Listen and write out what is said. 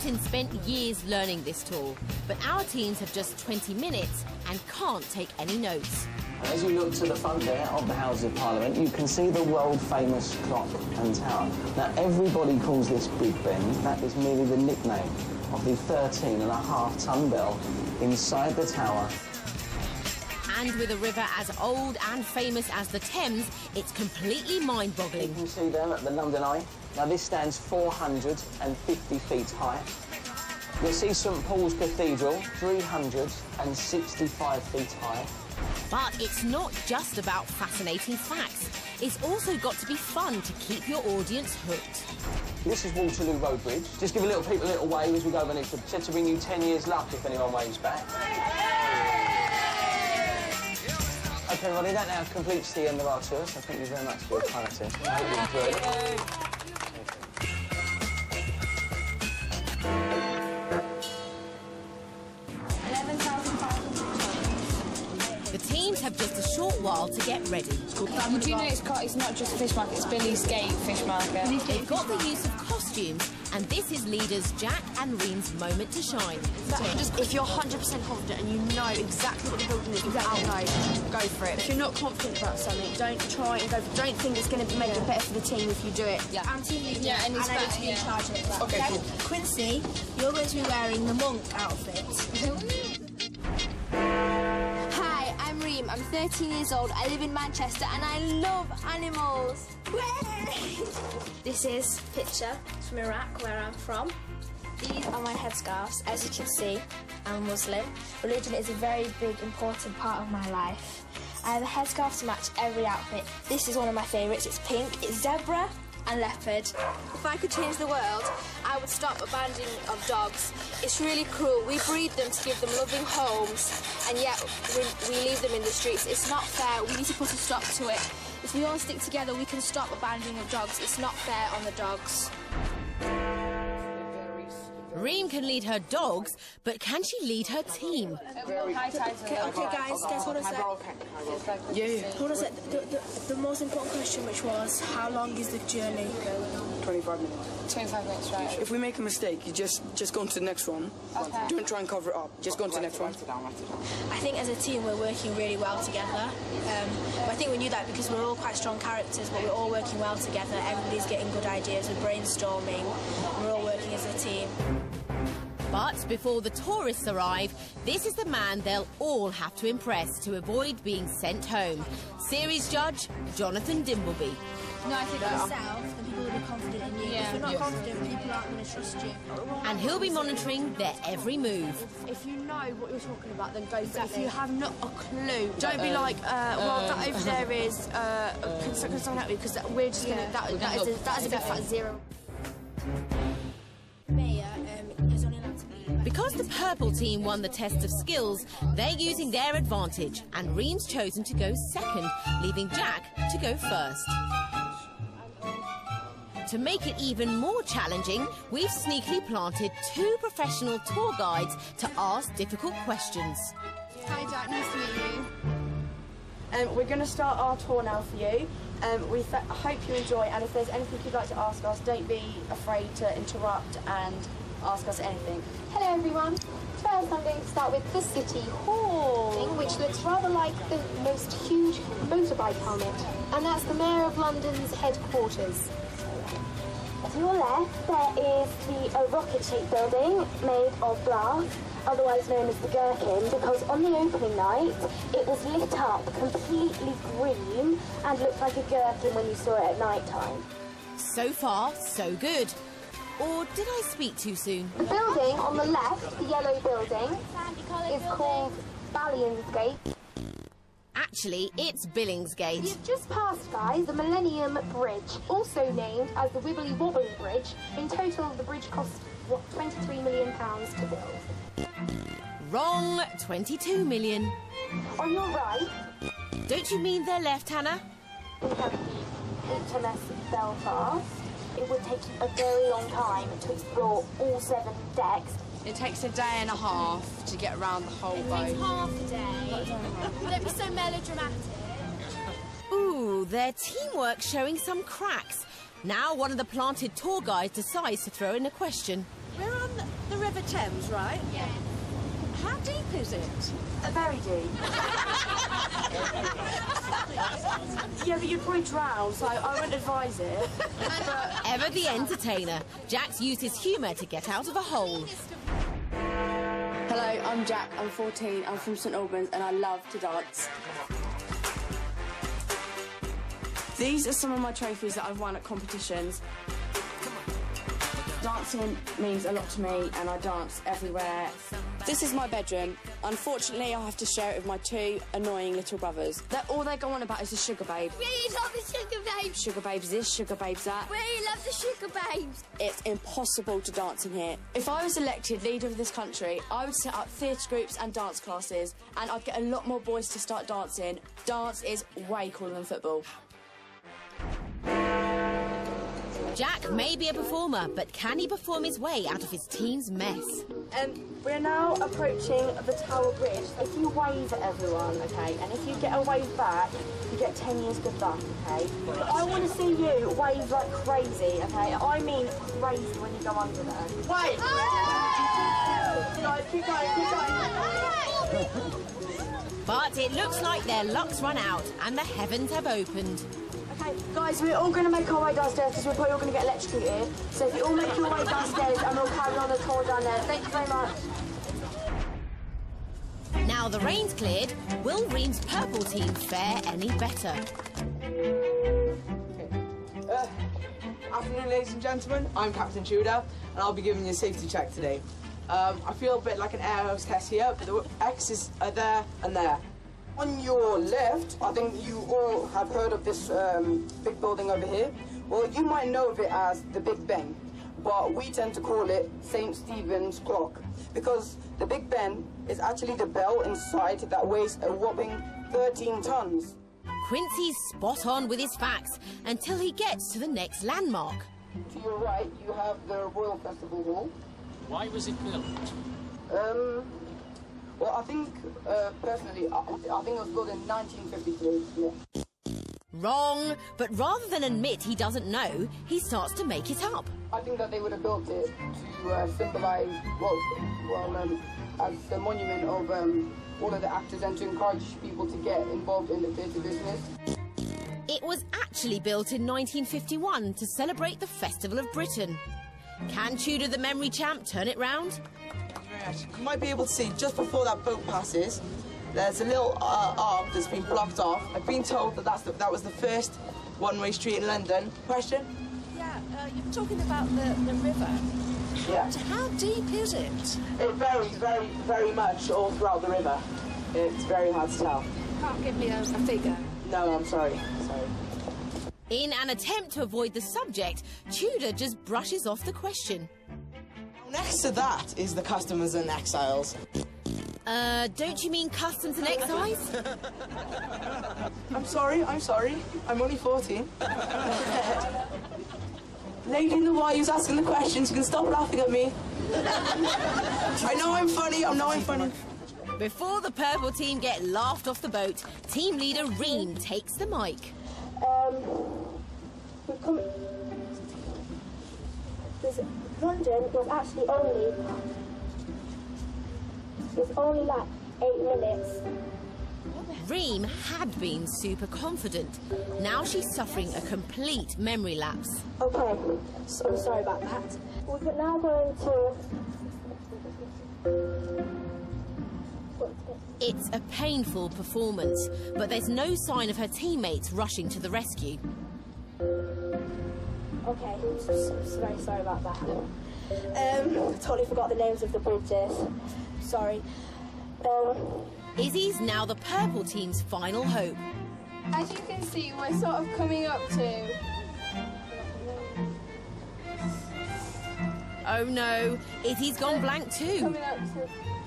captain spent years learning this tool, but our teams have just 20 minutes and can't take any notes. As you look to the front there of the Houses of Parliament, you can see the world-famous clock and tower. Now, everybody calls this Big Ben. That is merely the nickname of the 13.5-ton bell inside the tower. And with a river as old and famous as the Thames, it's completely mind-boggling. You can see there at the London Eye. Now, this stands 450 feet high. You'll see St Paul's Cathedral, 365 feet high. But it's not just about fascinating facts. It's also got to be fun to keep your audience hooked. This is Waterloo Road Bridge. Just give people a little wave as we go over next. It's said to bring you 10 years' luck if anyone waves back. OK, everybody, that now completes the end of our tour, so thank you very much for your time, Tim. I hope you enjoyed it. The teams have just a short while to get ready. You do know it's not just a fish market, it's Billy's Gate fish market. They've got the use of costumes, and this is leaders Jack and Reem's moment to shine. If you're 100% confident and you know exactly what the building is without go for it. If you're not confident about something, don't try and go for it. Don't think it's going to make it better for the team if you do it. Yeah. I'm team leader, and I get to be in charge of it. Okay, cool. Quincy, you're going to be wearing the monk outfit. Hi, I'm Reem. I'm 13 years old. I live in Manchester and I love animals. This is a picture from Iraq, where I'm from. These are my headscarves. As you can see, I'm Muslim. Religion is a very big, important part of my life. I have a headscarf to match every outfit. This is one of my favourites. It's pink, it's zebra and leopard. If I could change the world, I would stop abandoning of dogs. It's really cruel. We breed them to give them loving homes, and yet we leave them in the streets. It's not fair. We need to put a stop to it. If we all stick together, we can stop abandoning of dogs. It's not fair on the dogs. Reem can lead her dogs, but can she lead her team? Okay, guys, hold on a sec. Hold on a sec. The most important question, which was, how long is the journey? 25 minutes. 25 minutes, right. If we make a mistake, you just go on to the next one. Okay. Don't try and cover it up. Just go on to the next one. I think as a team we're working really well together. I think we knew that because we're all quite strong characters, but we're all working well together. Everybody's getting good ideas, we're brainstorming, we're all working as a team. But before the tourists arrive, this is the man they'll all have to impress to avoid being sent home. Series judge, Jonathan Dimbleby. No, I think yourself, and people will be confident in you. Yeah. If you're not confident, people aren't going to trust you. And he'll be monitoring their every move. If you know what you're talking about, then go for it. If you have not a clue, don't be like, well, that over there is, can someone help me? Because we're just going to, that is a big fat zero. Because the purple team won the test of skills, they're using their advantage, and Reem's chosen to go second, leaving Jack to go first. To make it even more challenging, we've sneakily planted 2 professional tour guides to ask difficult questions. Hi Jack, nice to meet you. We're going to start our tour now for you. We hope you enjoy, and if there's anything you'd like to ask us, don't be afraid to interrupt and ask us anything. Hello everyone. First I'm going to start with the City Hall, which looks rather like the most huge motorbike helmet. And that's the Mayor of London's headquarters. To your left there is the rocket-shaped building made of glass, otherwise known as the Gherkin, because on the opening night it was lit up completely green and looked like a gherkin when you saw it at night time. So far, so good. Or did I speak too soon? The building on the left, the yellow building, is called Ballionsgate. Actually, it's Billingsgate. You've just passed, guys, the Millennium Bridge, also named as the Wibbly Wobbly Bridge. In total, the bridge cost, what, £23 million to build. Wrong, 22 million. On your right... Don't you mean their left, Hannah? We have the HMS Belfast. It would take you a very long time to explore all 7 decks. It takes a day and a half to get around the whole boat. It takes half a day. Don't be so melodramatic. Ooh, their teamwork's showing some cracks. Now one of the planted tour guides decides to throw in a question. We're on the River Thames, right? Yeah. How deep is it? Very deep. Yeah, but you'd probably drown, so I wouldn't advise it. Ever the entertainer, Jack's used his humour to get out of a hole. Hello, I'm Jack, I'm 14, I'm from St Albans and I love to dance. These are some of my trophies that I've won at competitions. Dancing means a lot to me and I dance everywhere. This is my bedroom. Unfortunately, I have to share it with my two annoying little brothers. All they go on about is the sugar babe. We love the sugar babes. Sugar babes this, sugar babes that. We love the sugar babes. It's impossible to dance in here. If I was elected leader of this country, I would set up theatre groups and dance classes, and I'd get a lot more boys to start dancing. Dance is way cooler than football. Jack may be a performer, but can he perform his way out of his team's mess? We're now approaching the Tower Bridge. If you wave at everyone, okay, and if you get a wave back, you get 10 years good luck, okay? But I want to see you wave like crazy, okay? I mean crazy when you go under there. Wait! Guys, keep going, keep going. But it looks like their luck's run out and the heavens have opened. Okay, guys, we're all going to make our way downstairs because we're probably all going to get electrocuted. So if you all make your way downstairs and we'll carry on the tour down there. Thank you very much. Now the rain's cleared, will Ream's purple team fare any better? Afternoon, ladies and gentlemen. I'm Captain Tudor, and I'll be giving you a safety check today. I feel a bit like an air hostess here, but the X's are there and there. On your left, I think you all have heard of this big building over here. Well, you might know of it as the Big Ben, but we tend to call it St. Stephen's Clock, because the Big Ben is actually the bell inside that weighs a whopping 13 tons. Quincy's spot on with his facts until he gets to the next landmark. To your right, you have the Royal Festival Hall. Why was it built? Well, I think, personally, I think it was built in 1953, yeah. Wrong, but rather than admit he doesn't know, he starts to make it up. I think that they would have built it to symbolise, as a monument of all of the actors and to encourage people to get involved in the theatre business. It was actually built in 1951 to celebrate the Festival of Britain. Can Tudor the memory champ turn it round? You might be able to see just before that boat passes, there's a little arc that's been blocked off. I've been told that that was the first one-way street in London. Question? Yeah, you're talking about the river. Yeah. How deep is it? It varies very, very much all throughout the river. It's very hard to tell. Can't give me a figure. No, I'm sorry. In an attempt to avoid the subject, Tudor just brushes off the question. Next to that is the Customs and Exiles. Don't you mean customs and excise? I'm sorry. I'm only 14. Lady in the white who's asking the questions, you can stop laughing at me. I know I'm funny. Before the purple team get laughed off the boat, team leader Ream takes the mic. London was actually only like 8 minutes. Ream had been super confident. Now she's suffering a complete memory lapse. Okay, so I'm sorry about that. We're now going to... It's a painful performance, but there's no sign of her teammates rushing to the rescue. Okay, very sorry about that. Totally forgot the names of the bridges. Sorry. Izzy's now the purple team's final hope. As you can see, we're sort of coming up to... Oh no, Izzy's gone blank too. Coming up to